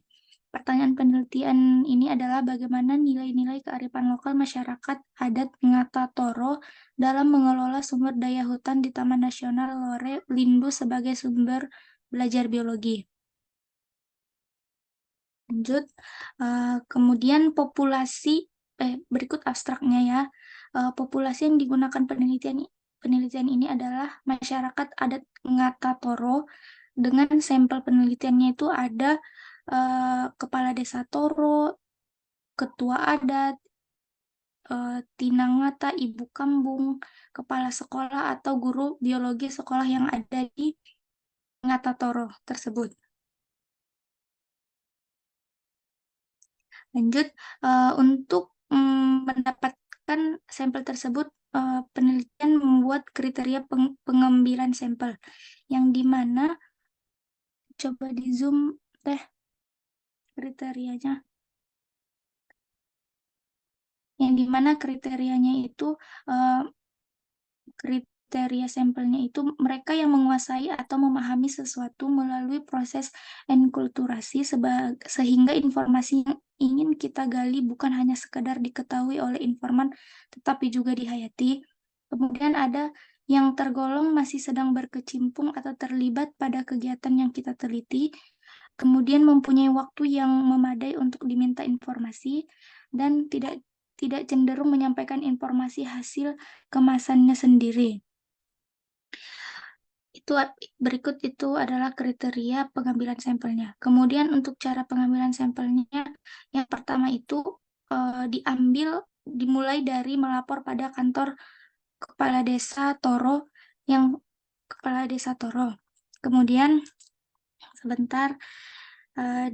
Pertanyaan penelitian ini adalah bagaimana nilai-nilai kearifan lokal masyarakat adat Ngata Toro dalam mengelola sumber daya hutan di Taman Nasional Lore Lindu sebagai sumber belajar biologi. Lanjut, kemudian berikut abstraknya ya. Populasi yang digunakan penelitian ini adalah masyarakat adat Ngata Toro. Dengan sampel penelitiannya itu ada kepala desa Toro, ketua adat, tinangata, ibu kambung, kepala sekolah atau guru biologi sekolah yang ada di Ngata Toro tersebut. Lanjut, untuk mendapatkan sampel tersebut, penelitian membuat kriteria pengambilan sampel, yang dimana coba di zoom teh kriterianya. Yang dimana kriterianya itu kriteria sampelnya itu mereka yang menguasai atau memahami sesuatu melalui proses enkulturasi sehingga informasi yang ingin kita gali bukan hanya sekedar diketahui oleh informan tetapi juga dihayati. Kemudian ada yang tergolong masih sedang berkecimpung atau terlibat pada kegiatan yang kita teliti, kemudian mempunyai waktu yang memadai untuk diminta informasi dan tidak cenderung menyampaikan informasi hasil kemasannya sendiri. Berikut itu adalah kriteria pengambilan sampelnya. Kemudian untuk cara pengambilan sampelnya, yang pertama itu dimulai dari melapor pada kantor kepala desa Toro kepala desa Toro. Kemudian sebentar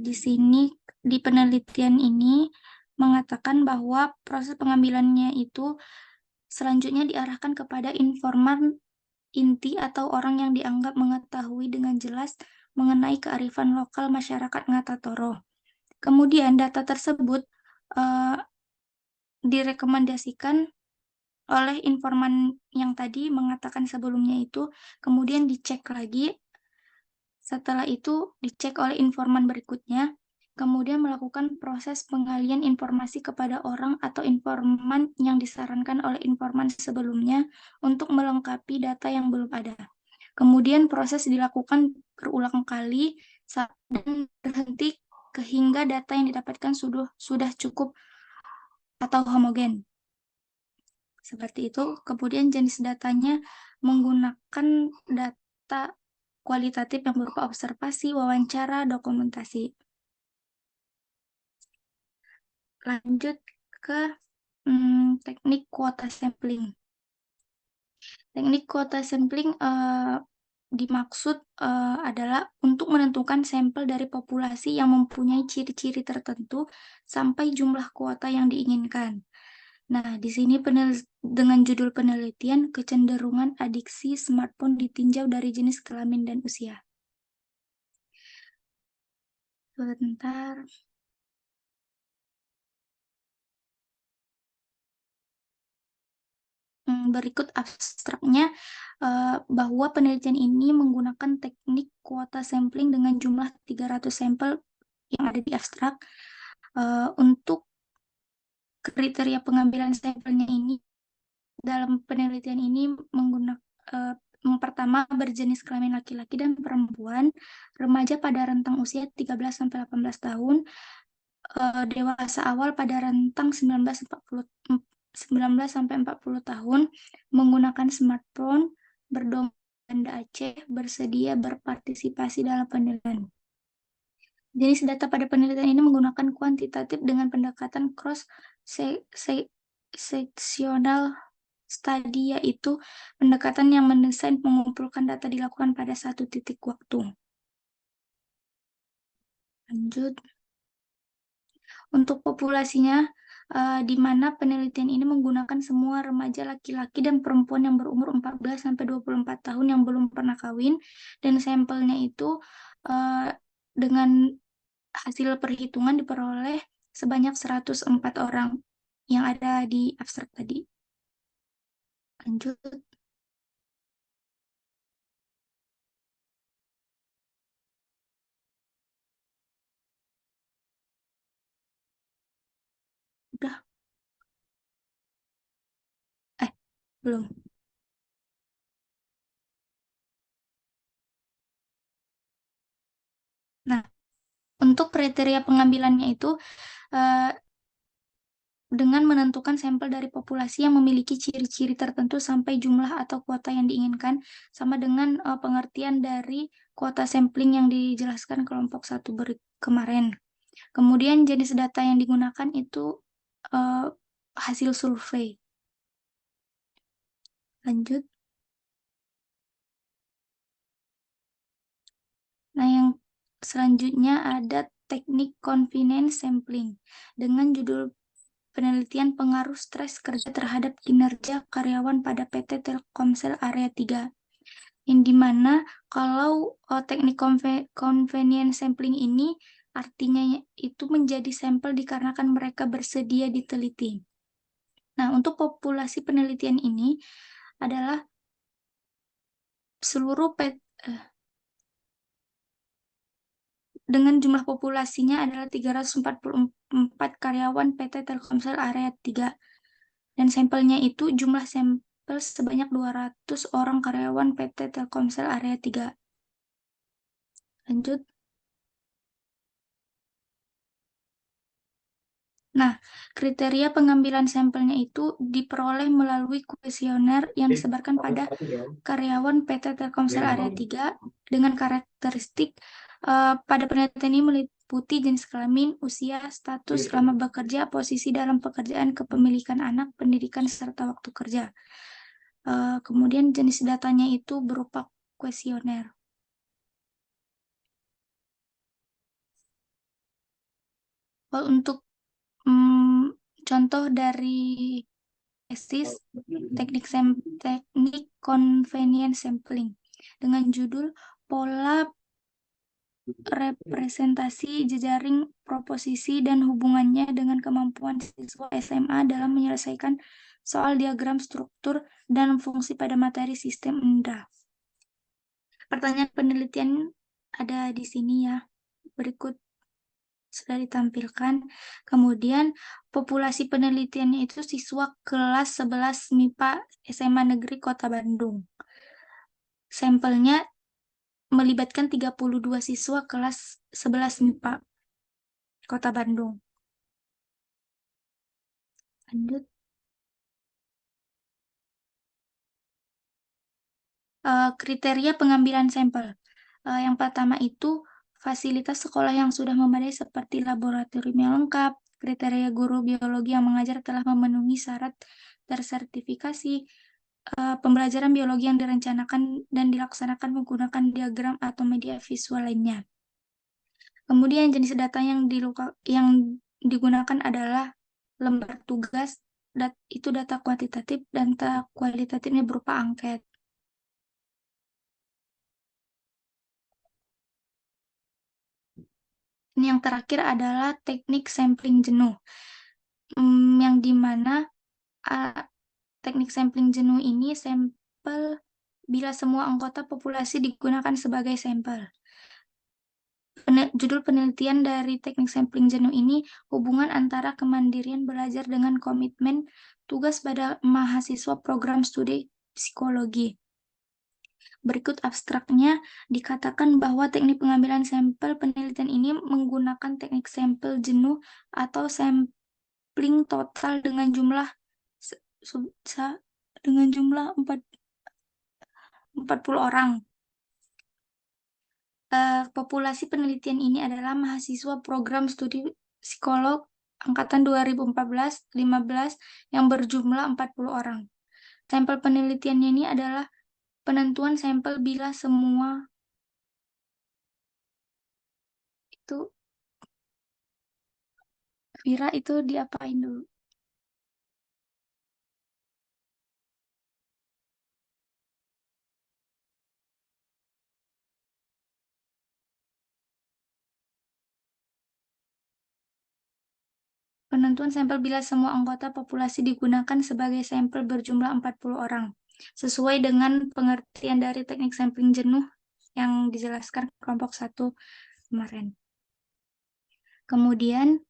di sini di penelitian ini mengatakan bahwa proses pengambilannya itu selanjutnya diarahkan kepada informan inti atau orang yang dianggap mengetahui dengan jelas mengenai kearifan lokal masyarakat Ngatatoro. Kemudian data tersebut direkomendasikan oleh informan yang tadi mengatakan sebelumnya itu, kemudian dicek lagi. Setelah itu dicek oleh informan berikutnya, kemudian melakukan proses pengalian informasi kepada orang atau informan yang disarankan oleh informan sebelumnya untuk melengkapi data yang belum ada. Kemudian proses dilakukan berulang kali dan berhenti hingga data yang didapatkan sudah cukup atau homogen. Seperti itu. Kemudian jenis datanya menggunakan data kualitatif yang berupa observasi, wawancara, dokumentasi. Lanjut ke teknik kuota sampling. Teknik kuota sampling dimaksud adalah untuk menentukan sampel dari populasi yang mempunyai ciri-ciri tertentu sampai jumlah kuota yang diinginkan. Nah, di sini dengan judul penelitian kecenderungan adiksi smartphone ditinjau dari jenis kelamin dan usia. Sebentar. Berikut abstraknya bahwa penelitian ini menggunakan teknik kuota sampling dengan jumlah 300 sampel yang ada di abstrak. Untuk kriteria pengambilan sampelnya ini, dalam penelitian ini menggunakan yang pertama berjenis kelamin laki-laki dan perempuan, remaja pada rentang usia 13-18 tahun, dewasa awal pada rentang 19 sampai 40 tahun, menggunakan smartphone, berdomisili Banda Aceh, bersedia berpartisipasi dalam penelitian. Jenis data pada penelitian ini menggunakan kuantitatif dengan pendekatan cross-sectional study, yaitu pendekatan yang mendesain mengumpulkan data dilakukan pada satu titik waktu. Lanjut. Untuk populasinya, di mana penelitian ini menggunakan semua remaja laki-laki dan perempuan yang berumur 14-24 tahun yang belum pernah kawin, dan sampelnya itu dengan hasil perhitungan diperoleh sebanyak 104 orang yang ada di abstrak tadi. Lanjut. Udah. Belum. Nah, untuk kriteria pengambilannya itu dengan menentukan sampel dari populasi yang memiliki ciri-ciri tertentu sampai jumlah atau kuota yang diinginkan, sama dengan pengertian dari kuota sampling yang dijelaskan kelompok 1 kemarin. Kemudian jenis data yang digunakan itu hasil survei. Lanjut. Nah, yang selanjutnya ada teknik convenience sampling dengan judul penelitian pengaruh stres kerja terhadap kinerja karyawan pada PT Telkomsel Area 3. yang dimana kalau teknik convenience sampling ini artinya itu menjadi sampel dikarenakan mereka bersedia diteliti. Nah, untuk populasi penelitian ini adalah seluruh dengan jumlah populasinya adalah 344 karyawan PT Telkomsel Area 3. Dan sampelnya itu jumlah sampel sebanyak 200 orang karyawan PT Telkomsel Area 3. Lanjut. Nah, kriteria pengambilan sampelnya itu diperoleh melalui kuesioner yang disebarkan pada karyawan PT Telkomsel Area 3 dengan karakteristik pada penelitian ini meliputi jenis kelamin, usia, status selama bekerja, posisi dalam pekerjaan, kepemilikan anak, pendidikan, serta waktu kerja. Kemudian jenis datanya itu berupa kuesioner. Untuk contoh dari tesis teknik convenience sampling dengan judul pola representasi jejaring proposisi dan hubungannya dengan kemampuan siswa SMA dalam menyelesaikan soal diagram struktur dan fungsi pada materi sistem indera. Pertanyaan penelitian ada di sini ya. Berikut sudah ditampilkan. Kemudian populasi penelitiannya itu siswa kelas 11 MIPA SMA Negeri Kota Bandung. Sampelnya melibatkan 32 siswa kelas 11 MIPA Kota Bandung. Lanjut. Kriteria pengambilan sampel. Yang pertama itu fasilitas sekolah yang sudah memadai seperti laboratorium yang lengkap, kriteria guru biologi yang mengajar telah memenuhi syarat tersertifikasi, pembelajaran biologi yang direncanakan dan dilaksanakan menggunakan diagram atau media visual lainnya. Kemudian jenis data yang digunakan adalah lembar tugas, itu data kuantitatif, dan data kualitatifnya berupa angket. Ini yang terakhir adalah teknik sampling jenuh, yang dimana teknik sampling jenuh ini sampel bila semua anggota populasi digunakan sebagai sampel. Judul penelitian dari teknik sampling jenuh ini hubungan antara kemandirian belajar dengan komitmen tugas pada mahasiswa program studi psikologi. Berikut abstraknya dikatakan bahwa teknik pengambilan sampel penelitian ini menggunakan teknik sampel jenuh atau sampling total dengan jumlah 40 orang. Populasi penelitian ini adalah mahasiswa program studi psikolog angkatan 2014-15 yang berjumlah 40 orang. Sampel penelitiannya ini adalah penentuan sampel bila semua itu Vira itu diapain dulu? Penentuan sampel bila semua anggota populasi digunakan sebagai sampel berjumlah 40 orang. Sesuai dengan pengertian dari teknik sampling jenuh yang dijelaskan kelompok 1 kemarin. Kemudian,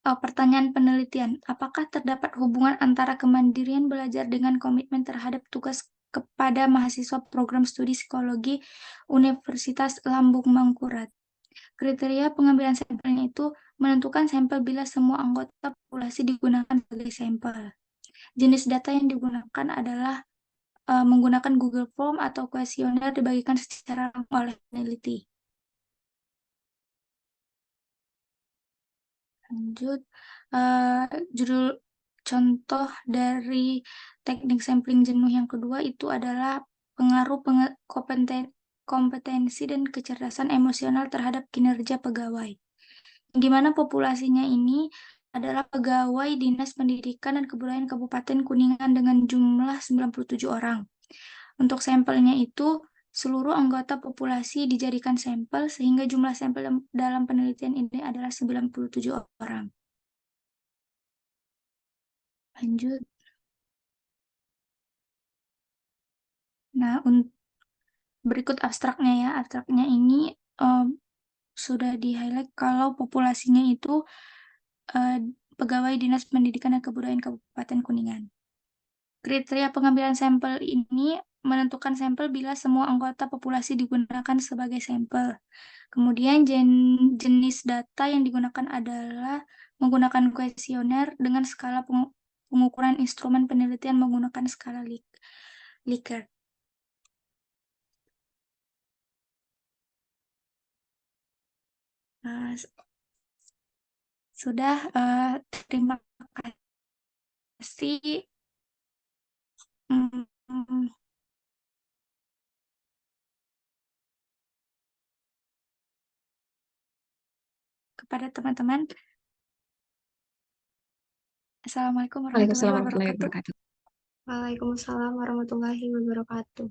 pertanyaan penelitian, apakah terdapat hubungan antara kemandirian belajar dengan komitmen terhadap tugas kepada mahasiswa program studi psikologi Universitas Lambung Mangkurat? Kriteria pengambilan sampelnya itu menentukan sampel bila semua anggota populasi digunakan sebagai sampel. Jenis data yang digunakan adalah menggunakan Google Form atau kuesioner dibagikan secara langsung oleh peneliti. Lanjut, judul contoh dari teknik sampling jenuh yang kedua itu adalah pengaruh kompetensi dan kecerdasan emosional terhadap kinerja pegawai. Di mana populasinya ini adalah pegawai Dinas Pendidikan dan Kebudayaan Kabupaten Kuningan dengan jumlah 97 orang. Untuk sampelnya itu, seluruh anggota populasi dijadikan sampel sehingga jumlah sampel dalam penelitian ini adalah 97 orang. Lanjut. Nah, berikut abstraknya ya. Abstraknya ini sudah di-highlight kalau populasinya itu pegawai Dinas Pendidikan dan Kebudayaan Kabupaten Kuningan. Kriteria pengambilan sampel ini menentukan sampel bila semua anggota populasi digunakan sebagai sampel. Kemudian jenis data yang digunakan adalah menggunakan kuesioner dengan skala pengukuran instrumen penelitian menggunakan skala Likert. Sudah, terima kasih. Hmm, kepada teman-teman. Assalamualaikum warahmatullahi Waalaikumsalam warahmatullahi wabarakatuh. wabarakatuh. Waalaikumsalam warahmatullahi wabarakatuh.